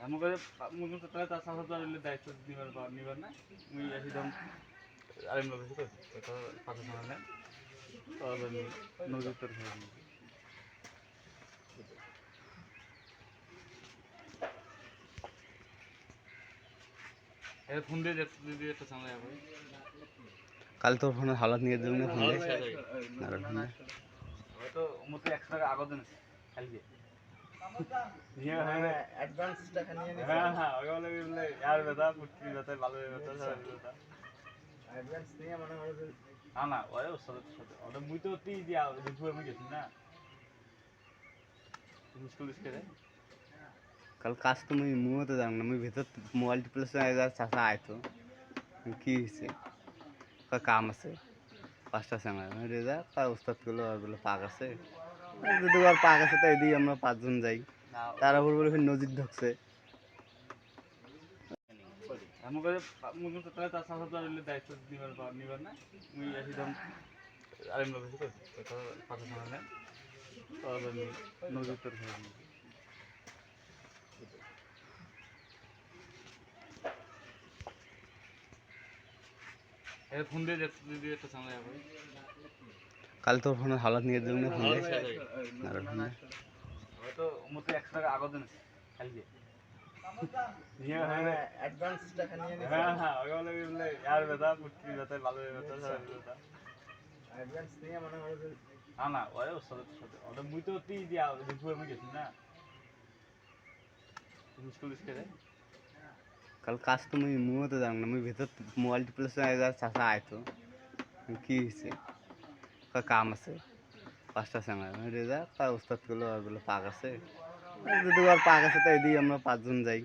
এমন করে মুখে তাহলে তার সাথে তো দায়িত্ব নিবার না মুই একদম আরেম লোক এসে করছি এটা পাতা শোনা নেন নদীর তোর ফোন দিয়ে দিদি একটা সামনে যাবো কাল তোর ফোনের হালত নিয়ে দেবো না ফোন দিয়ে হয়তো মতো 100 টাকা আগত দিয়েছে কালকে নিয়ে অ্যাডভান্স টাকা নিয়ে নিয়েছে হ্যাঁ ওই বলে यार বেটা পুটকি বেটা ভালো বেটা সব বেটা অ্যাডভান্স নিয়ে মনে হয় যে না ওই সাথে সাথে ওটা মুই তো তি দিয়া দুপুরে মুই গেছি না মুশকিল করে কাল কাজ তো মুই তো জানি না মুই ভেতর মোবাইল টিপলে চাষা আইতো কি হয়েছে কাম আছে 5টার সময় রেজা তার উস্তাদ গুলো আর বলে পাক আছে যদি আর পাক আছে তাই দিয়ে আমরা 5 জন যাই তার উপর বলে নদীর ঢুকছে এমন করে মুখে তাহলে তার সাথে তো দায়িত্ব নিবার না মুই একদম আরেম লোক এসে করছি এটা পাতা শোনা নেন নদীর তোর ফোন দিয়ে দিদি একটা সামনে যাবো কাল তোর ফোনের হালত নিয়ে দেবো না ফোন দিয়ে হয়তো মতো 100 টাকা আগত দিয়েছে কালকে নিয়ে অ্যাডভান্স টাকা নিয়ে নিয়েছে হ্যাঁ ওই বলে यार বেটা পুটকি বেটা ভালো বেটা সব বেটা অ্যাডভান্স নিয়ে মনে হয় যে না ওই সাথে সাথে ওটা মুই তো তি দিয়া দুপুরে মুই গেছি না মুশকিল করে কাল কাজ তো মুই তো জানি না মুই ভেতর মোবাইল টিপলে চাষা আইতো কি হয়েছে কাম আছে 5টার সময় রেজা তার উস্তাদ গুলো আর বলে পাক আছে যদি আর পাক আছে তাই দিয়ে আমরা 5 জন যাই